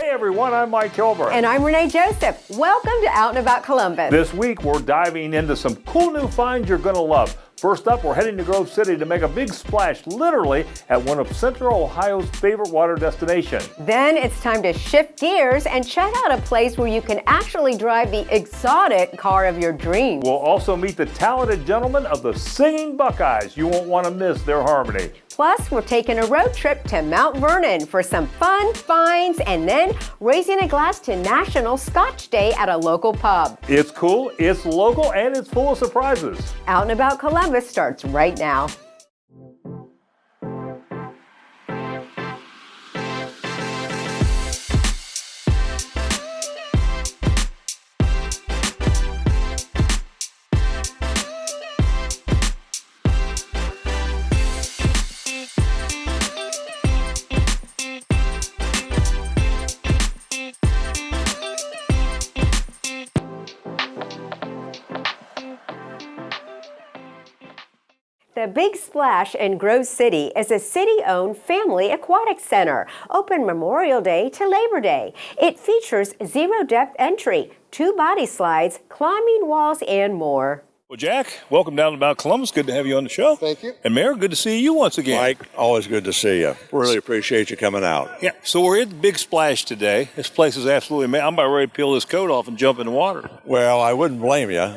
Hey everyone, I'm Mike Kilburn. And I'm Renee Joseph. Welcome to Out and About Columbus. This week we're diving into some cool new finds you're going to love. First up, we're heading to Grove City to make a big splash, literally, at one of Central Ohio's favorite water destinations. Then it's time to shift gears and check out a place where you can actually drive the exotic car of your dreams. We'll also meet the talented gentlemen of the Singing Buckeyes. You won't want to miss their harmony. Plus, we're taking a road trip to Mount Vernon for some fun finds and then raising a glass to National Scotch Day at a local pub. It's cool, it's local, and it's full of surprises. Out and About Columbus starts right now. The Big Splash in Grove City is a city-owned family aquatic center, open Memorial Day to Labor Day. It features zero-depth entry, 2 body slides, climbing walls, and more. Well, Jack, welcome down to Mount Columbus. Good to have you on the show. Thank you. And Mayor, good to see you once again. Mike, always good to see you. Really appreciate you coming out. Yeah, so we're at the Big Splash today. This place is absolutely amazing. I'm about ready to peel this coat off and jump in the water. Well, I wouldn't blame you.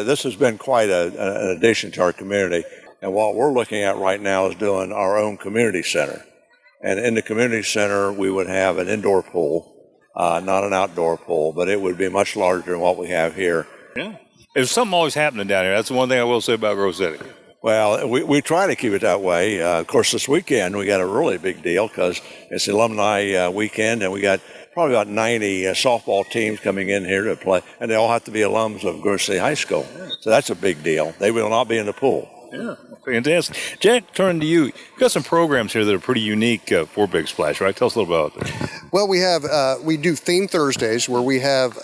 This has been quite an addition to our community. And what we're looking at right now is doing our own community center. And in the community center, we would have an indoor pool, not an outdoor pool, but it would be much larger than what we have here. Yeah. There's something always happening down here. That's the one thing I will say about Grove City. Well, we try to keep it that way. Of course, this weekend we got a really big deal because it's alumni weekend, and we got probably about 90 softball teams coming in here to play, and they all have to be alums of Grove City High School. So that's a big deal. They will not be in the pool. Yeah, fantastic. Jack, turn to you. You've got some programs here that are pretty unique for Big Splash, right? Tell us a little about that. Well, we do theme Thursdays where we have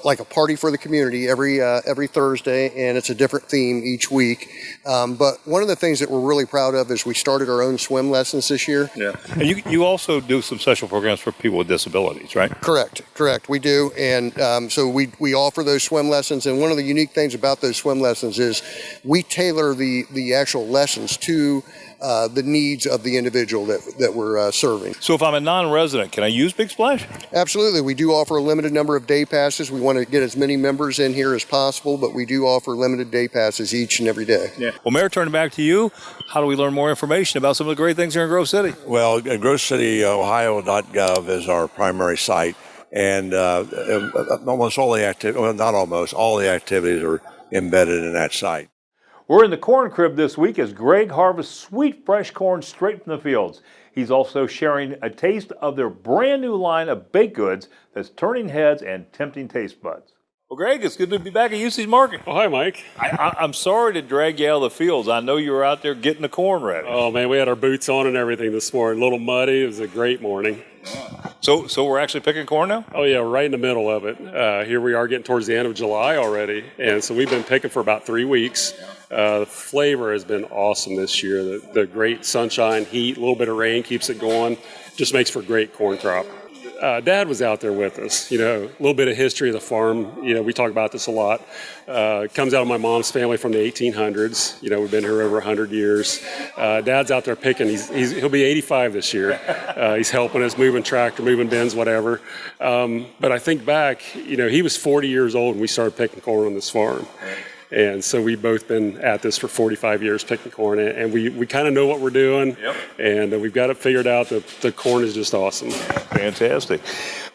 like a party for the community every Thursday, and it's a different theme each week. But one of the things that we're really proud of is we started our own swim lessons this year. Yeah, and you also do some special programs for people with disabilities, right? Correct. We do, and so we offer those swim lessons. And one of the unique things about those swim lessons is we tailor the actual lessons to the needs of the individual that we're serving. So if I'm a non-resident, can I use Big Splash? Absolutely. We do offer a limited number of day passes. We want to get as many members in here as possible, but we do offer limited day passes each and every day. Yeah. Well, Mayor, turning back to you, how do we learn more information about some of the great things here in Grove City? Well, GroveCityOhio.gov is our primary site, and almost all the activities, well, not almost, all the activities are embedded in that site. We're in the corn crib this week as Greg harvests sweet, fresh corn straight from the fields. He's also sharing a taste of their brand new line of baked goods that's turning heads and tempting taste buds. Well, Greg, it's good to be back at UC's Market. Oh, hi, Mike. I'm sorry to drag you out of the fields. I know you were out there getting the corn ready. Oh, man, we had our boots on and everything this morning. A little muddy. It was a great morning. So we're actually picking corn now? Oh, yeah, right in the middle of it. Here we are getting towards the end of July already. And so we've been picking for about 3 weeks. The flavor has been awesome this year. The great sunshine, heat, a little bit of rain keeps it going. Just makes for a great corn crop. Dad was out there with us, a little bit of history of the farm. We talk about this a lot. It comes out of my mom's family from the 1800s. We've been here over 100 years. Dad's out there picking. He'll be 85 this year. He's helping us, moving tractor, moving bins, whatever. But I think back, he was 40 years old when we started picking corn on this farm. And so we've both been at this for 45 years picking corn, and we kind of know what we're doing. Yep. And we've got it figured out. The corn is just awesome. Fantastic.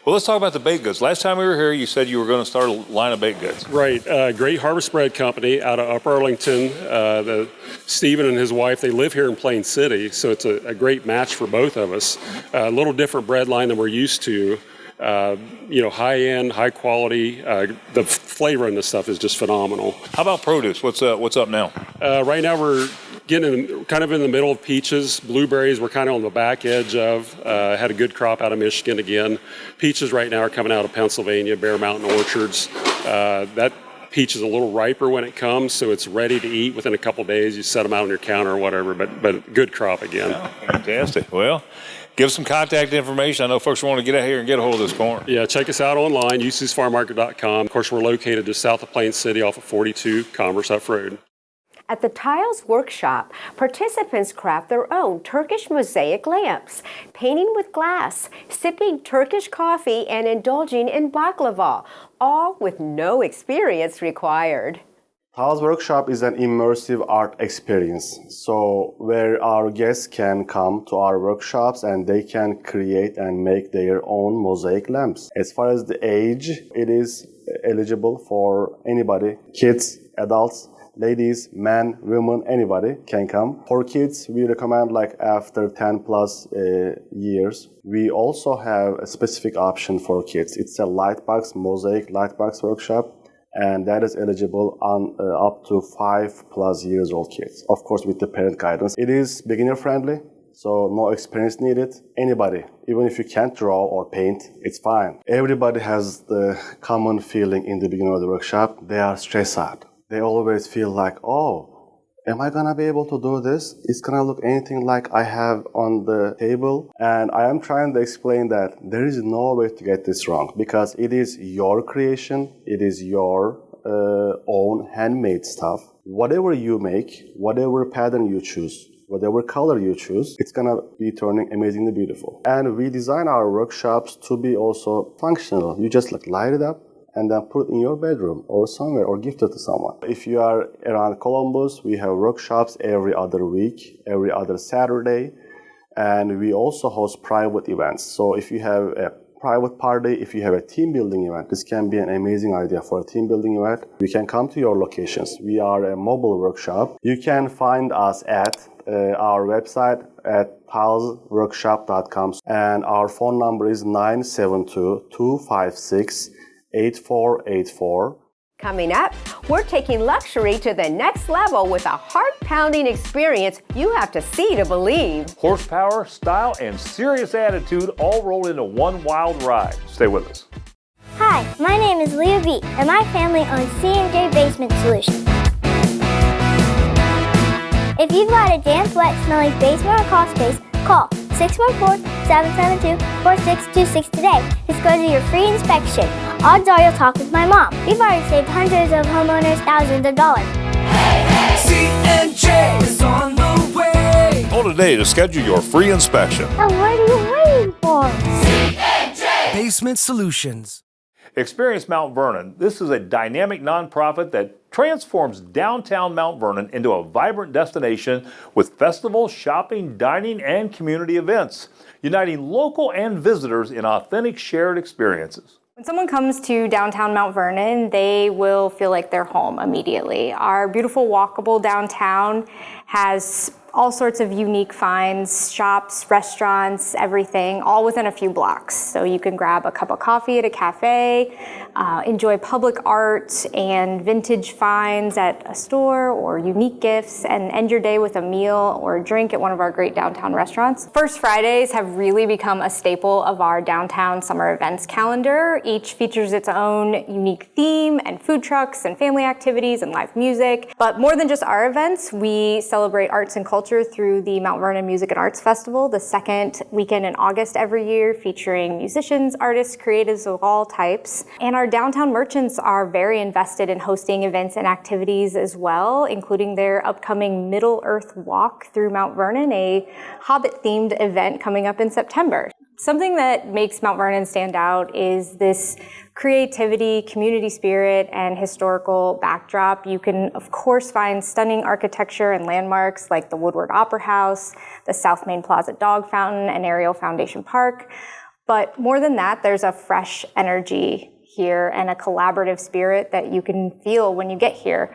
Well, let's talk about the baked goods. Last time we were here, you said you were going to start a line of baked goods. Right. Great Harvest Bread Company out of Upper Arlington. Stephen and his wife, they live here in Plain City, so it's a great match for both of us. A little different bread line than we're used to. High-end, high-quality. The flavor in this stuff is just phenomenal. How about produce? What's up now? Right now we're getting kind of in the middle of peaches. Blueberries we're kind of on the back edge of. Had a good crop out of Michigan again. Peaches right now are coming out of Pennsylvania, Bear Mountain Orchards. That peach is a little riper when it comes, so it's ready to eat within a couple days. You set them out on your counter or whatever, but good crop again. Oh, fantastic. Well, Give some contact information. I know folks want to get out here and get a hold of this corn. Yeah, check us out online, ucsfarmmarket.com. Of course, we're located just south of Plain City off of 42 Commerce Huff Road. At the Tiles Workshop, participants craft their own Turkish mosaic lamps, painting with glass, sipping Turkish coffee, and indulging in baklava, all with no experience required. Tiles Workshop is an immersive art experience, so where our guests can come to our workshops and they can create and make their own mosaic lamps. As far as the age, it is eligible for anybody, kids, adults, ladies, men, women, anybody can come. For kids, we recommend like after 10 plus years. We also have a specific option for kids. It's a lightbox, mosaic lightbox workshop, and that is eligible on up to 5+ years old kids. Of course, with the parent guidance. It is beginner friendly, so no experience needed. Anybody, even if you can't draw or paint, it's fine. Everybody has the common feeling in the beginning of the workshop. They are stressed out. They always feel like, oh, am I gonna be able to do this? It's gonna look anything like I have on the table? And I am trying to explain that there is no way to get this wrong, because it is your creation, it is your own handmade stuff. Whatever you make, whatever pattern you choose, whatever color you choose, it's gonna be turning amazingly beautiful. And we design our workshops to be also functional. You just like light it up and then put it in your bedroom or somewhere or gift it to someone. If you are around Columbus, we have workshops every other week, every other Saturday, and we also host private events. So if you have a private party, if you have a team building event, this can be an amazing idea for a team building event. You can come to your locations. We are a mobile workshop. You can find us at our website at tilesworkshop.com, and our phone number is 972-256-8484. Coming up, we're taking luxury to the next level with a heart-pounding experience you have to see to believe. Horsepower, style, and serious attitude all rolled into one wild ride. Stay with us. Hi, my name is Leah B, and my family owns C&J Basement Solutions. If you've got a damp, wet, smelly basement or crawl space, call 614-772-4626 today. Just go to your free inspection. Odds are you'll talk with my mom. We've already saved hundreds of homeowners thousands of dollars. C&J is on the way. Call today to schedule your free inspection. And what are you waiting for? C&J Basement Solutions. Experience Mount Vernon. This is a dynamic nonprofit that transforms downtown Mount Vernon into a vibrant destination with festivals, shopping, dining, and community events, uniting local and visitors in authentic shared experiences. When someone comes to downtown Mount Vernon, they will feel like they're home immediately. Our beautiful walkable downtown has all sorts of unique finds, shops, restaurants, everything, all within a few blocks. So you can grab a cup of coffee at a cafe, enjoy public art and vintage finds at a store or unique gifts, and end your day with a meal or a drink at one of our great downtown restaurants. First Fridays have really become a staple of our downtown summer events calendar. Each features its own unique theme and food trucks and family activities and live music. But more than just our events, we celebrate arts and culture through the Mount Vernon Music and Arts Festival, the second weekend in August every year, featuring musicians, artists, creatives of all types. And our downtown merchants are very invested in hosting events and activities as well, including their upcoming Middle Earth Walk through Mount Vernon, a Hobbit-themed event coming up in September. Something that makes Mount Vernon stand out is this creativity, community spirit, and historical backdrop. You can, of course, find stunning architecture and landmarks like the Woodward Opera House, the South Main Plaza Dog Fountain, and Ariel Foundation Park. But more than that, there's a fresh energy here and a collaborative spirit that you can feel when you get here.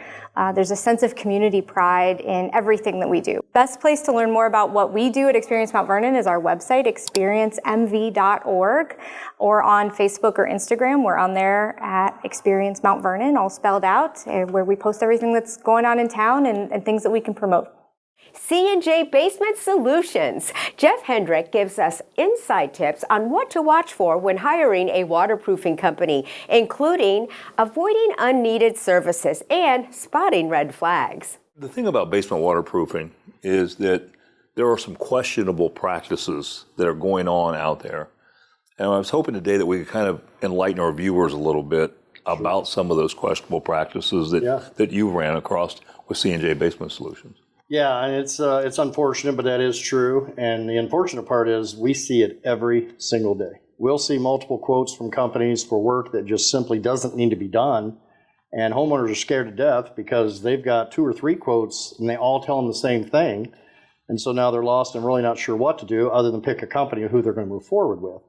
There's a sense of community pride in everything that we do. Best place to learn more about what we do at Experience Mount Vernon is our website, experiencemv.org, or on Facebook or Instagram. We're on there at Experience Mount Vernon, all spelled out, where we post everything that's going on in town and things that we can promote. C&J Basement Solutions. Jeff Hendrick gives us inside tips on what to watch for when hiring a waterproofing company, including avoiding unneeded services and spotting red flags. The thing about basement waterproofing is that there are some questionable practices that are going on out there. And I was hoping today that we could kind of enlighten our viewers a little bit about some of those questionable practices that you ran across with C&J Basement Solutions. Yeah, and it's unfortunate, but that is true. And the unfortunate part is we see it every single day. We'll see multiple quotes from companies for work that just simply doesn't need to be done. And homeowners are scared to death because they've got 2 or 3 quotes and they all tell them the same thing. And so now they're lost and really not sure what to do other than pick a company who they're going to move forward with.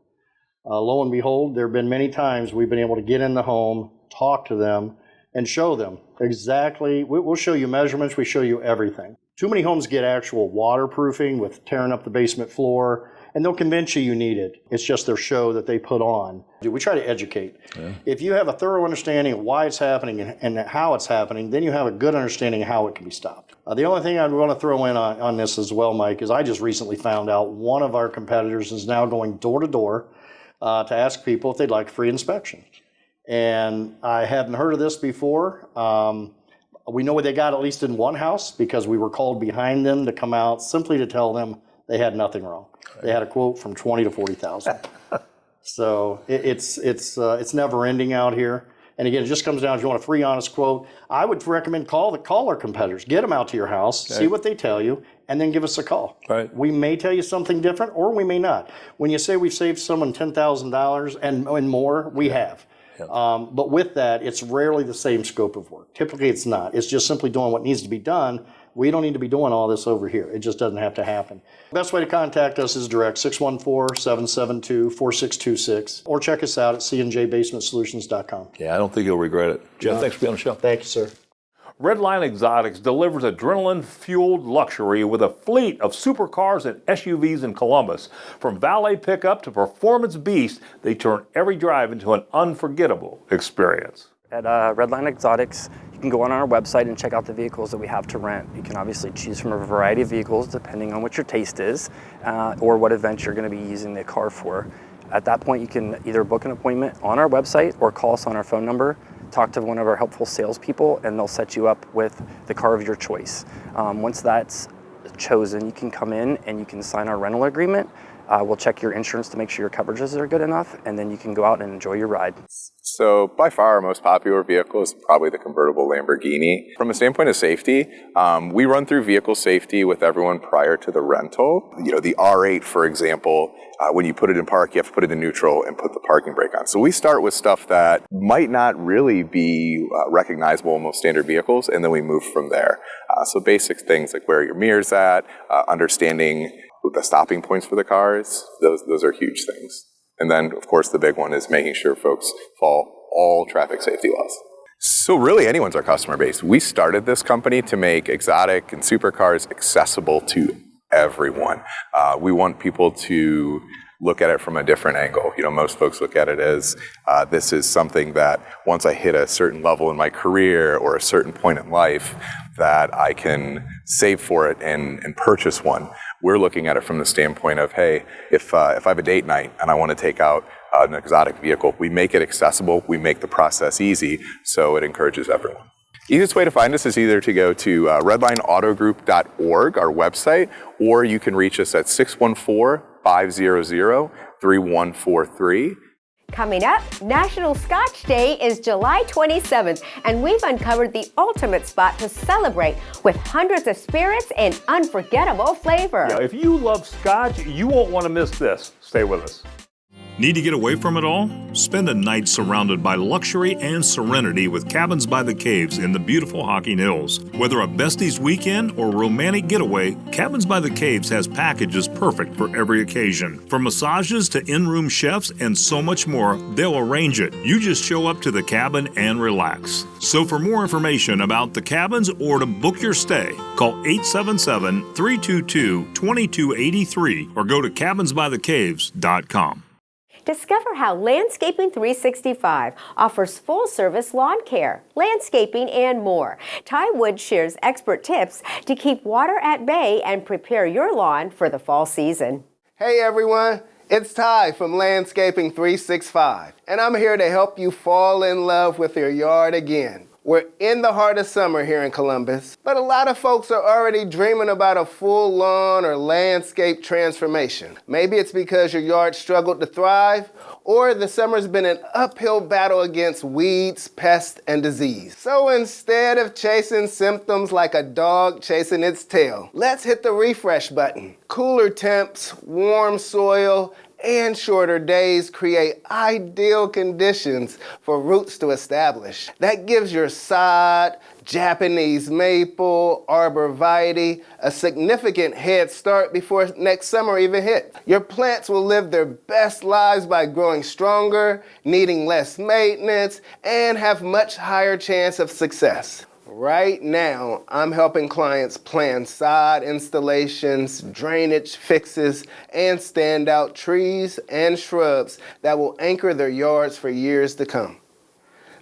Lo and behold, there have been many times we've been able to get in the home, talk to them, and show them exactly. We'll show you measurements, we show you everything. Too many homes get actual waterproofing with tearing up the basement floor, and they'll convince you need it. It's just their show that they put on. We try to educate. Yeah. If you have a thorough understanding of why it's happening and how it's happening, then you have a good understanding of how it can be stopped. The only thing I want to throw in on this as well, Mike, is I just recently found out one of our competitors is now going door to door to ask people if they'd like a free inspection. And I hadn't heard of this before. We know what they got at least in one house because we were called behind them to come out simply to tell them they had nothing wrong. They had a quote from $20,000 to $40,000. So it's never ending out here. And again, it just comes down to you want a free, honest quote. I would recommend call our competitors, get them out to your house, see what they tell you, and then give us a call. Right. We may tell you something different, or we may not. When you say we've saved someone $10,000 and more, we have. Yep. But with that, it's rarely the same scope of work. Typically, it's not. It's just simply doing what needs to be done. We don't need to be doing all this over here. It just doesn't have to happen. Best way to contact us is direct, 614-772-4626, or check us out at cnjbasementsolutions.com. Yeah, I don't think you'll regret it. Jeff, thanks for being on the show. Thank you, sir. Redline Exotics delivers adrenaline-fueled luxury with a fleet of supercars and SUVs in Columbus. From valet pickup to performance beast, they turn every drive into an unforgettable experience. At Redline Exotics, you can go on our website and check out the vehicles that we have to rent. You can obviously choose from a variety of vehicles depending on what your taste is or what event you're going to be using the car for. At that point, you can either book an appointment on our website or call us on our phone number, talk to one of our helpful salespeople, and they'll set you up with the car of your choice. Once that's chosen, you can come in and you can sign our rental agreement. We'll check your insurance to make sure your coverages are good enough, and then you can go out and enjoy your ride. So by far our most popular vehicle is probably the convertible Lamborghini. From a standpoint of safety, we run through vehicle safety with everyone prior to the rental. You know, the R8, for example, when you put it in park, you have to put it in neutral and put the parking brake on. So we start with stuff that might not really be recognizable in most standard vehicles, and then we move from there. So basic things like where your mirror's at, understanding the stopping points for the cars, those are huge things. And then, of course, the big one is making sure folks follow all traffic safety laws. So really, anyone's our customer base. We started this company to make exotic and supercars accessible to everyone. We want people to look at it from a different angle. You know, most folks look at it as this is something that once I hit a certain level in my career or a certain point in life that I can save for it and purchase one. We're looking at it from the standpoint of, hey, if I have a date night and I want to take out an exotic vehicle, we make it accessible, we make the process easy, so it encourages everyone. Easiest way to find us is either to go to redlineautogroup.org, our website, or you can reach us at 614-500-3143. Coming up, National Scotch Day is July 27th, and we've uncovered the ultimate spot to celebrate with hundreds of spirits and unforgettable flavor. Yeah, if you love Scotch, you won't want to miss this. Stay with us. Need to get away from it all? Spend a night surrounded by luxury and serenity with Cabins by the Caves in the beautiful Hocking Hills. Whether a besties weekend or romantic getaway, Cabins by the Caves has packages perfect for every occasion. From massages to in-room chefs and so much more, they'll arrange it. You just show up to the cabin and relax. So for more information about the cabins or to book your stay, call 877-322-2283 or go to cabinsbythecaves.com. Discover how Landscaping 365 offers full-service lawn care, landscaping, and more. Ty Wood shares expert tips to keep water at bay and prepare your lawn for the fall season. Hey everyone, it's Ty from Landscaping 365, and I'm here to help you fall in love with your yard again. We're in the heart of summer here in Columbus, but a lot of folks are already dreaming about a full lawn or landscape transformation. Maybe it's because your yard struggled to thrive, or the summer's been an uphill battle against weeds, pests, and disease. So instead of chasing symptoms like a dog chasing its tail, let's hit the refresh button. Cooler temps, warm soil, and shorter days create ideal conditions for roots to establish. That gives your sod, Japanese maple, arborvitae a significant head start before next summer even hits. Your plants will live their best lives by growing stronger, needing less maintenance, and have much higher chance of success. Right now, I'm helping clients plan sod installations, drainage fixes, and standout trees and shrubs that will anchor their yards for years to come.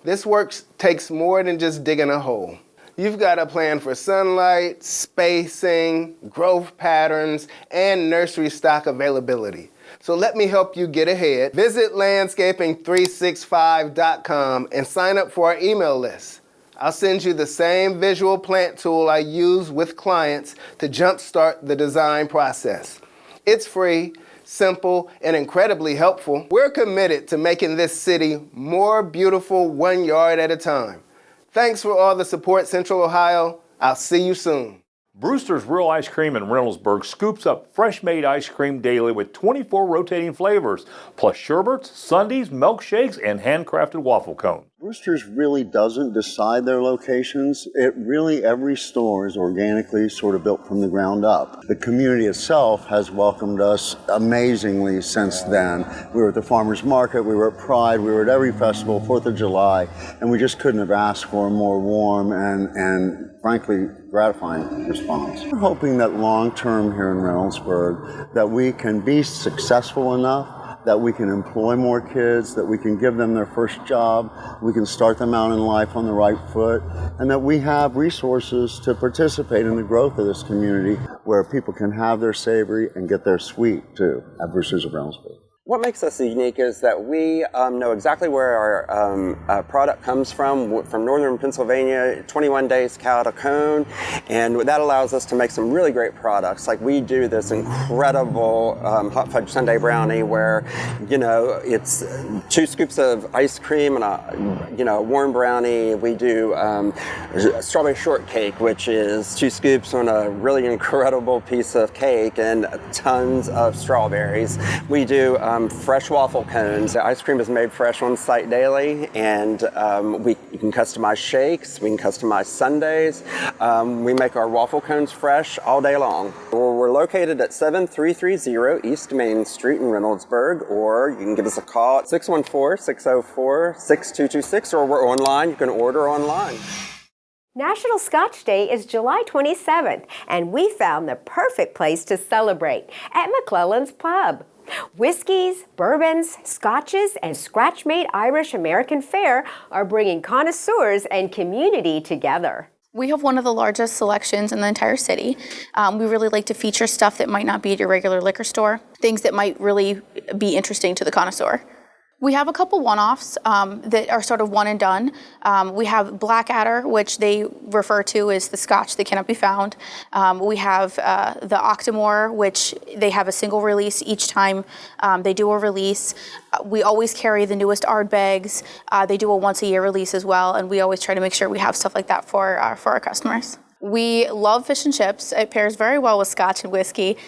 This work takes more than just digging a hole. You've got to plan for sunlight, spacing, growth patterns, and nursery stock availability. So let me help you get ahead. Visit landscaping365.com and sign up for our email list. I'll send you the same visual plant tool I use with clients to jumpstart the design process. It's free, simple, and incredibly helpful. We're committed to making this city more beautiful 1 yard at a time. Thanks for all the support, Central Ohio. I'll see you soon. Brewster's Real Ice Cream in Reynoldsburg scoops up fresh-made ice cream daily with 24 rotating flavors, plus sherbets, sundaes, milkshakes, and handcrafted waffle cones. Brewster's really doesn't decide their locations. Every store is organically sort of built from the ground up. The community itself has welcomed us amazingly since then. We were at the farmers market, we were at Pride, we were at every festival, 4th of July, and we just couldn't have asked for a more warm and frankly gratifying response. We're hoping that long-term here in Reynoldsburg that we can be successful enough that we can employ more kids, that we can give them their first job, we can start them out in life on the right foot, and that we have resources to participate in the growth of this community where people can have their savory and get their sweet too at Brewster's of Reynoldsburg. What makes us unique is that we know exactly where our product comes from northern Pennsylvania, 21 days cow to cone, and that allows us to make some really great products. Like we do this incredible hot fudge sundae brownie where, it's 2 scoops of ice cream and a warm brownie. We do strawberry shortcake, which is 2 scoops on a really incredible piece of cake and tons of strawberries. We do fresh waffle cones. The ice cream is made fresh on site daily, and you can customize shakes, we can customize sundaes. We make our waffle cones fresh all day long. We're located at 7330 East Main Street in Reynoldsburg, or you can give us a call at 614-604-6226, or we're online, you can order online. National Scotch Day is July 27th, and we found the perfect place to celebrate at McClellan's Pub. Whiskeys, bourbons, scotches, and scratch-made Irish American fare are bringing connoisseurs and community together. We have one of the largest selections in the entire city. We really like to feature stuff that might not be at your regular liquor store, things that might really be interesting to the connoisseur. We have a couple one-offs that are sort of one and done. We have Blackadder, which they refer to as the scotch that cannot be found. We have the Octomore, which they have a single release each time they do a release. We always carry the newest Ardbegs. They do a once-a-year release as well, and we always try to make sure we have stuff like that for our customers. We love fish and chips. It pairs very well with scotch and whiskey.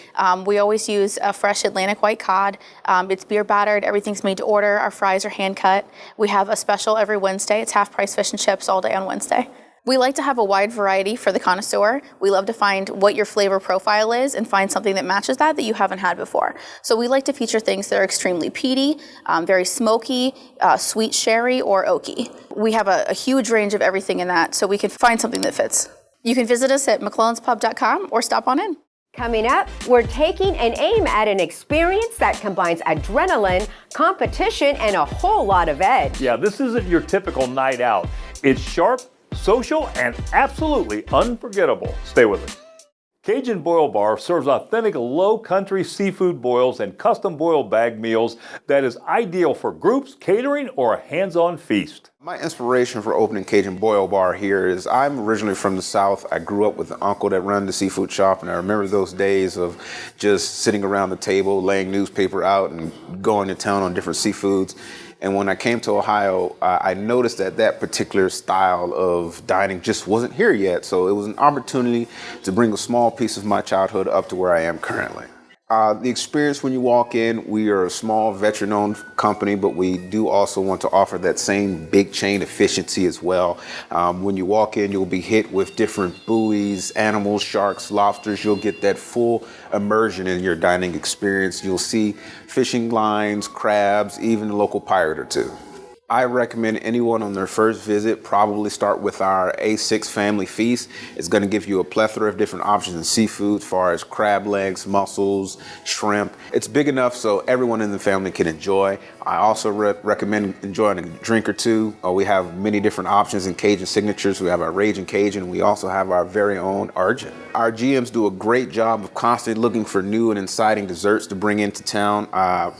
We always use a fresh Atlantic white cod. It's beer battered. Everything's made to order. Our fries are hand cut. We have a special every Wednesday. It's half price fish and chips all day on Wednesday. We like to have a wide variety for the connoisseur. We love to find what your flavor profile is and find something that matches that you haven't had before. So we like to feature things that are extremely peaty, very smoky, sweet sherry, or oaky. We have a huge range of everything in that, so we can find something that fits. You can visit us at mcclellanspub.com or stop on in. Coming up, we're taking an aim at an experience that combines adrenaline, competition, and a whole lot of edge. Yeah, this isn't your typical night out. It's sharp, social, and absolutely unforgettable. Stay with us. Cajun Boil Bar serves authentic low country seafood boils and custom boiled bag meals that is ideal for groups, catering, or a hands-on feast. My inspiration for opening Cajun Boil Bar here is I'm originally from the South. I grew up with an uncle that ran the seafood shop, and I remember those days of just sitting around the table, laying newspaper out and going to town on different seafoods. And when I came to Ohio, I noticed that that particular style of dining just wasn't here yet. So it was an opportunity to bring a small piece of my childhood up to where I am currently. The experience when you walk in, we are a small veteran-owned company, but we do also want to offer that same big chain efficiency as well. When you walk in, you'll be hit with different buoys, animals, sharks, lobsters. You'll get that full immersion in your dining experience. You'll see fishing lines, crabs, even a local pirate or two. I recommend anyone on their first visit probably start with our A6 family feast. It's going to give you a plethora of different options in seafood as far as crab legs, mussels, shrimp. It's big enough so everyone in the family can enjoy. I also recommend enjoying a drink or two. We have many different options in Cajun signatures. We have our Raging Cajun, and we also have our very own Argent. Our GMs do a great job of constantly looking for new and exciting desserts to bring into town.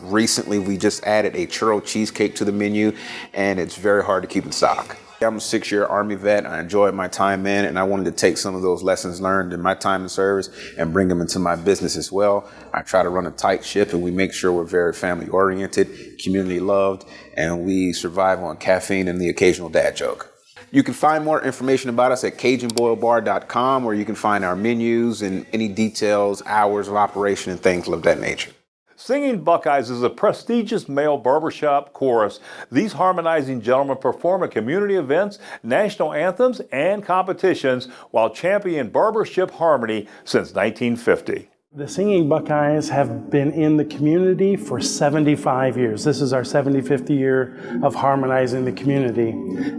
Recently, we just added a churro cheesecake to the menu, and it's very hard to keep in stock. I'm a 6-year Army vet. I enjoyed my time in, and I wanted to take some of those lessons learned in my time in service and bring them into my business as well. I try to run a tight ship, and we make sure we're very family oriented, community loved, and we survive on caffeine and the occasional dad joke. You can find more information about us at CajunBoilBar.com, where you can find our menus and any details, hours of operation, and things of that nature. Singing Buckeyes is a prestigious male barbershop chorus. These harmonizing gentlemen perform at community events, national anthems, and competitions while championing barbership harmony since 1950. The Singing Buckeyes have been in the community for 75 years. This is our 75th year of harmonizing the community.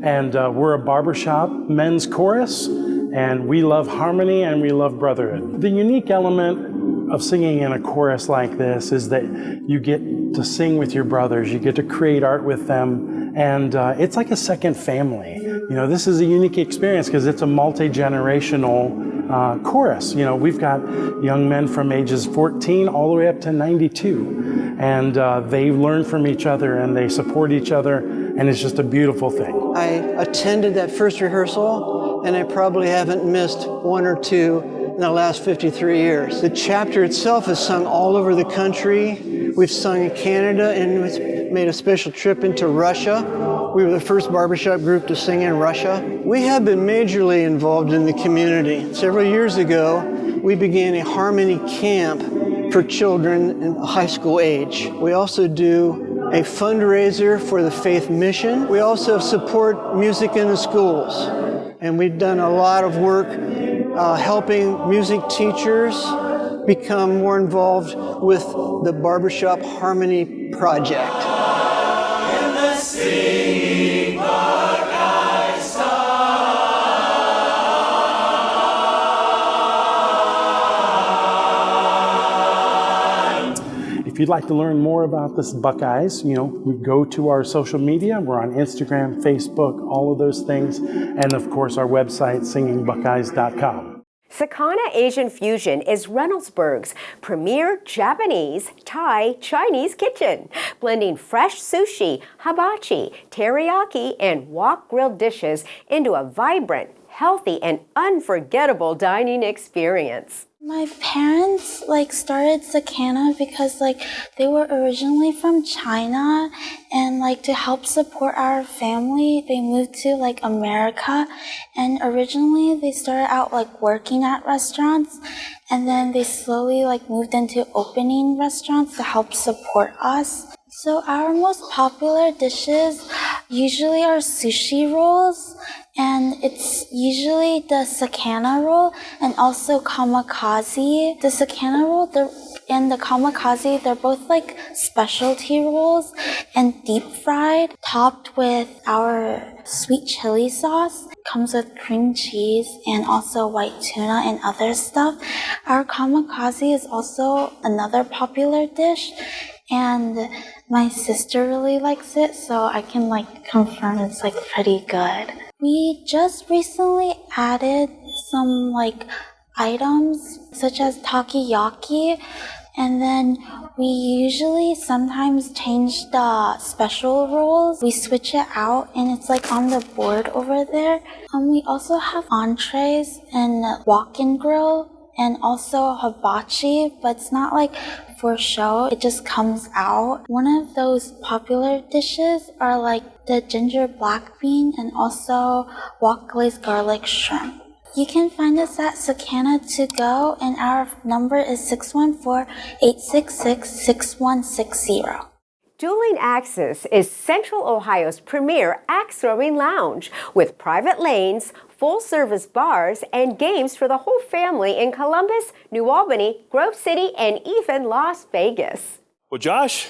And we're a barbershop men's chorus, and we love harmony and we love brotherhood. The unique element of singing in a chorus like this is that you get to sing with your brothers, you get to create art with them, and it's like a second family. You know, this is a unique experience because it's a multi-generational chorus. You know, we've got young men from ages 14 all the way up to 92, and they learn from each other and they support each other, and it's just a beautiful thing. I attended that first rehearsal, and I probably haven't missed one or two in the last 53 years. The chapter itself is sung all over the country. We've sung in Canada and we've made a special trip into Russia. We were the first barbershop group to sing in Russia. We have been majorly involved in the community. Several years ago, we began a harmony camp for children in high school age. We also do a fundraiser for the Faith Mission. We also support music in the schools. And we've done a lot of work helping music teachers become more involved with the Barbershop Harmony Project. In the Singing Buckeyes time. If you'd like to learn more about this Buckeyes, you know, we go to our social media. We're on Instagram, Facebook, all of those things. And of course, our website, singingbuckeyes.com. Sakana Asian Fusion is Reynoldsburg's premier Japanese, Thai, Chinese kitchen, blending fresh sushi, hibachi, teriyaki, and wok grilled dishes into a vibrant, healthy, and unforgettable dining experience. My parents started Sakana because they were originally from China, and to help support our family they moved to America, and originally they started out working at restaurants, and then they slowly moved into opening restaurants to help support us. So our most popular dishes usually are sushi rolls, and it's usually the Sakana roll and also kamikaze. The Sakana roll and the kamikaze, they're both specialty rolls and deep fried, topped with our sweet chili sauce. Comes with cream cheese and also white tuna and other stuff. Our kamikaze is also another popular dish, and my sister really likes it, so I can confirm it's pretty good. We just recently added some items such as takoyaki. And then we usually sometimes change the special rolls. We switch it out and it's like on the board over there. We also have entrees and walk-in grill and also hibachi, but it's not like for show, it just comes out. One of those popular dishes are like the ginger black bean and also wok glazed garlic shrimp. You can find us at Sakana to go, and our number is 614-866-6160. Dueling Axes is Central Ohio's premier axe throwing lounge with private lanes, full-service bars, and games for the whole family in Columbus, New Albany, Grove City, and even Las Vegas. Well, Josh,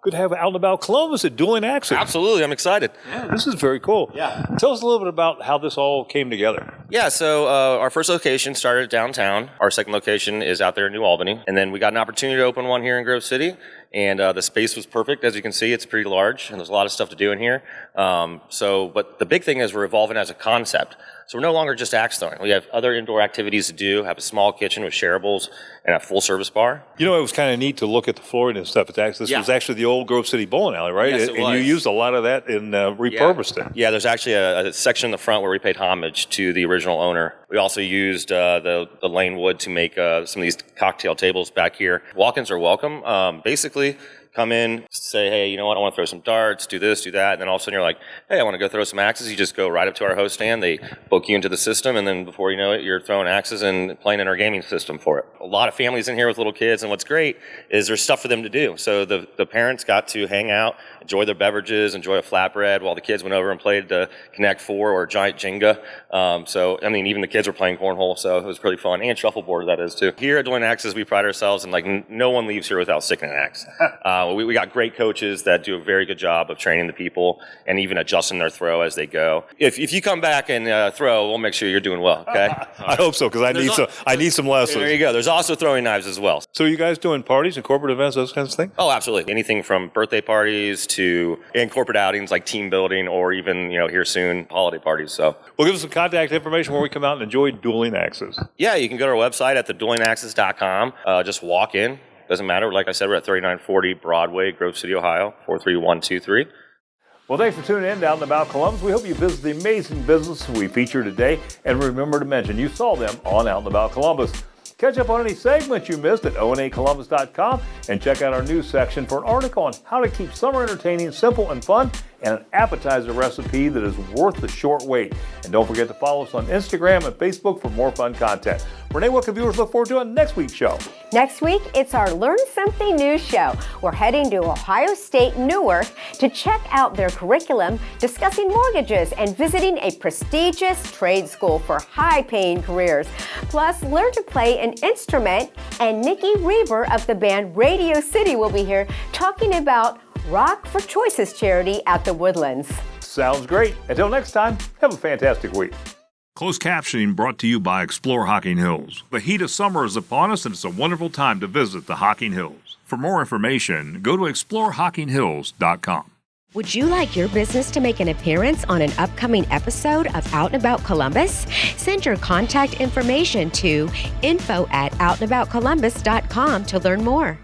good to have out and about Columbus at Dueling Axes. Absolutely, I'm excited. Yeah, this is very cool. Yeah. Tell us a little bit about how this all came together. Yeah, so our first location started downtown. Our second location is out there in New Albany. And then we got an opportunity to open one here in Grove City. And the space was perfect. As you can see, it's pretty large, and there's a lot of stuff to do in here. But the big thing is we're evolving as a concept. So we're no longer just axe throwing. We have other indoor activities to do, have a small kitchen with shareables, and a full-service bar. You know, it was kind of neat to look at the flooring and stuff. This was actually the old Grove City bowling alley, right? Yes, it and was. you used a lot of that and repurposed it. Yeah, there's actually a section in the front where we paid homage to the original owner. We also used the lane wood to make some of these cocktail tables back here. Walk-ins are welcome. Basically, come in, say, hey, you know what, I want to throw some darts, do this, do that, and then all of a sudden you're like, hey, I want to go throw some axes. You just go right up to our host stand, they book you into the system, and then before you know it, you're throwing axes and playing in our gaming system for it. A lot of families in here with little kids, and what's great is there's stuff for them to do. So the parents got to hang out, enjoy their beverages, enjoy a flatbread, while the kids went over and played the Connect 4 or Giant Jenga. Even the kids were playing cornhole, so it was pretty fun, and shuffleboard, that is, too. Here at Dueling Axes, we pride ourselves in, no one leaves here without sticking an axe. We got great coaches that do a very good job of training the people and even adjusting their throw as they go. If you come back and throw, we'll make sure you're doing well, okay? I hope so, because I need some lessons. There you go. There's also throwing knives as well. So you guys doing parties and corporate events, those kinds of things? Oh, absolutely. Anything from birthday parties and corporate outings like team building or even, here soon, holiday parties. So, well, give us some contact information where we come out and enjoy Dueling Axes. Yeah, you can go to our website at theduelingaxes.com. Just walk in. Doesn't matter. Like I said, we're at 3940 Broadway, Grove City, Ohio, 43123. Well, thanks for tuning in down and about Columbus. We hope you visit the amazing businesses we feature today. And remember to mention you saw them on Out and About Columbus. Catch up on any segments you missed at onacolumbus.com and check out our news section for an article on how to keep summer entertaining simple and fun and an appetizer recipe that is worth the short wait. And don't forget to follow us on Instagram and Facebook for more fun content. Renee, what can viewers look forward to on next week's show? Next week, it's our Learn Something New show. We're heading to Ohio State Newark to check out their curriculum, discussing mortgages, and visiting a prestigious trade school for high-paying careers. Plus, learn to play an instrument, and Nikki Reber of the band Radio City will be here talking about Rock for Choices charity at the Woodlands. Sounds great. Until next time, have a fantastic week. Closed captioning brought to you by Explore Hocking Hills. The heat of summer is upon us, and it's a wonderful time to visit the Hocking Hills. For more information, go to exploreHockingHills.com. Would you like your business to make an appearance on an upcoming episode of Out and About Columbus? Send your contact information to info@outandaboutcolumbus.com to learn more.